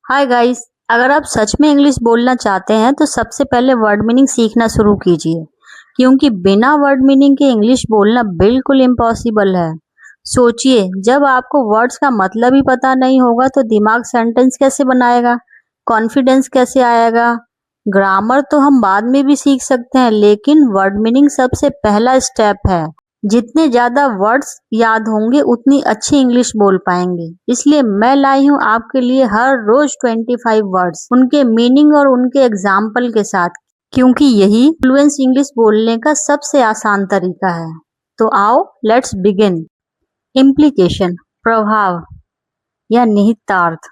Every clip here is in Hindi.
Hi guys. अगर आप सच में इंग्लिश बोलना चाहते हैं तो सबसे पहले वर्ड मीनिंग सीखना शुरू कीजिए, क्योंकि बिना वर्ड मीनिंग के इंग्लिश बोलना बिल्कुल इम्पॉसिबल है। सोचिए, जब आपको वर्ड्स का मतलब ही पता नहीं होगा तो दिमाग सेंटेंस कैसे बनाएगा, कॉन्फिडेंस कैसे आएगा। ग्रामर तो हम बाद में भी सीख सकते हैं, लेकिन वर्ड मीनिंग सबसे पहला स्टेप है। जितने ज्यादा वर्ड्स याद होंगे उतनी अच्छी इंग्लिश बोल पाएंगे। इसलिए मैं लाई हूँ आपके लिए हर रोज 25 वर्ड्स, उनके मीनिंग और उनके एग्जाम्पल के साथ, क्योंकि यही फ्लुएंस इंग्लिश बोलने का सबसे आसान तरीका है। तो आओ लेट्स बिगिन। इम्प्लीकेशन, प्रभाव या निहितार्थ।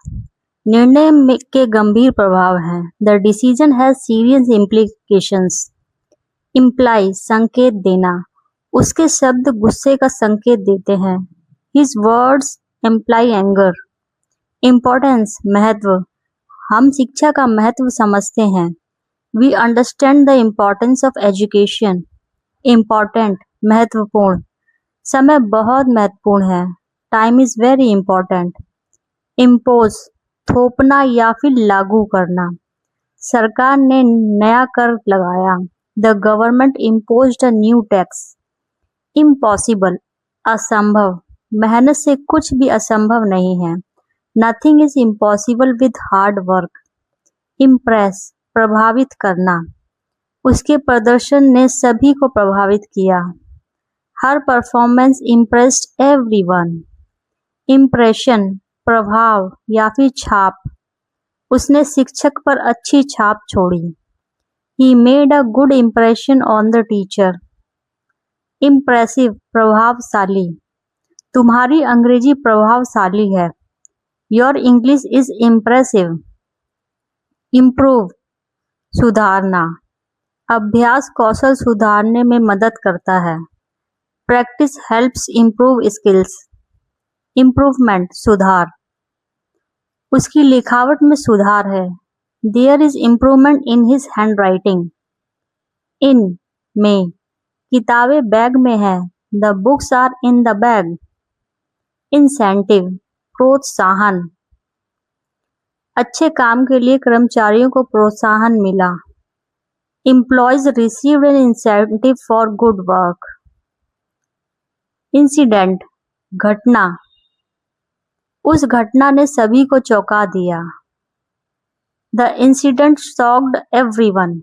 के गंभीर प्रभाव हैं। The decision has serious implications. Imply, संकेत देना। उसके शब्द गुस्से का संकेत देते हैं। His words imply anger. Importance, महत्व। हम शिक्षा का महत्व समझते हैं। We understand the importance of education. Important, महत्वपूर्ण। समय बहुत महत्वपूर्ण है। Time is very important. Impose, थोपना या फिर लागू करना। सरकार ने नया कर लगाया। The government imposed a new tax. Impossible, असंभव। मेहनत से कुछ भी असंभव नहीं है। Nothing is impossible with hard work. Impress, प्रभावित करना। उसके प्रदर्शन ने सभी को प्रभावित किया। हर परफॉर्मेंस इम्प्रेस्ड एवरीवन। इम्प्रेशन, प्रभाव या फिर छाप। उसने शिक्षक पर अच्छी छाप छोड़ी। He made a good impression on the teacher. Impressive, प्रभावशाली। तुम्हारी अंग्रेजी प्रभावशाली है। Your English is impressive. Improve, सुधारना। अभ्यास कौशल सुधारने में मदद करता है। Practice helps improve skills. Improvement, सुधार। उसकी लिखावट में सुधार है। There is improvement in his handwriting. In, में। किताबें बैग में है। The books are in the bag. Incentive, प्रोत्साहन। अच्छे काम के लिए कर्मचारियों को प्रोत्साहन मिला। Employees received an incentive for good work. Incident, घटना। उस घटना ने सभी को चौंका दिया। The incident shocked everyone.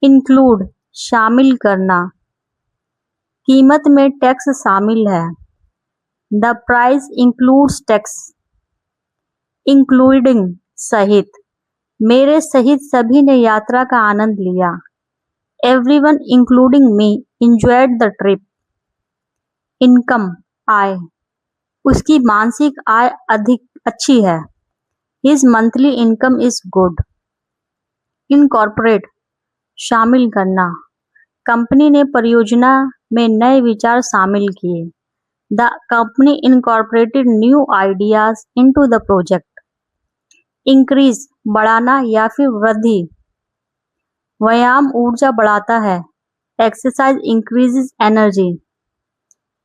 Include, शामिल करना। कीमत में टैक्स शामिल है। The price includes tax. Including, सहित। मेरे सहित सभी ने यात्रा का आनंद लिया। Everyone including me enjoyed the trip. Income, आय। उसकी मासिक आय अधिक अच्छी है। His monthly income is good. Incorporate, शामिल करना। कंपनी ने परियोजना में नए विचार शामिल किए। The company incorporated new ideas into the project. Increase, बढ़ाना या फिर वृद्धि। व्यायाम ऊर्जा बढ़ाता है। Exercise increases energy.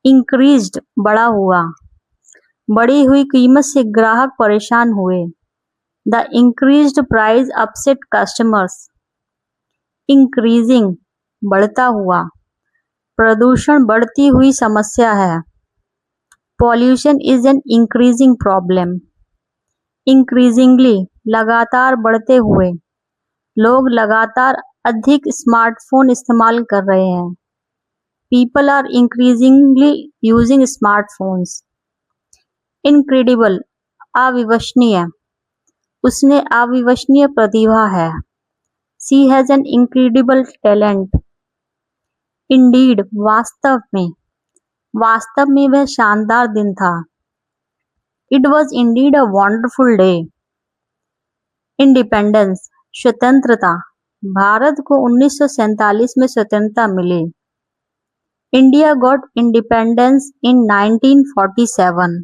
इंक्रीज्ड, बढ़ा हुआ। बढ़ी हुई कीमत से ग्राहक परेशान हुए। The increased price upset customers. Increasing, बढ़ता हुआ। प्रदूषण बढ़ती हुई समस्या है। Pollution is an increasing problem. Increasingly, लगातार बढ़ते हुए। लोग लगातार अधिक स्मार्टफोन इस्तेमाल कर रहे हैं। People are increasingly using smartphones. Incredible, अविश्वसनीय। उसने अविश्वसनीय प्रतिभा है। She has an incredible talent. Indeed, वास्तव में। वास्तव में वह शानदार दिन था। It was indeed a wonderful day. Independence, स्वतंत्रता। भारत को 1947 में स्वतंत्रता मिली। India got independence in 1947।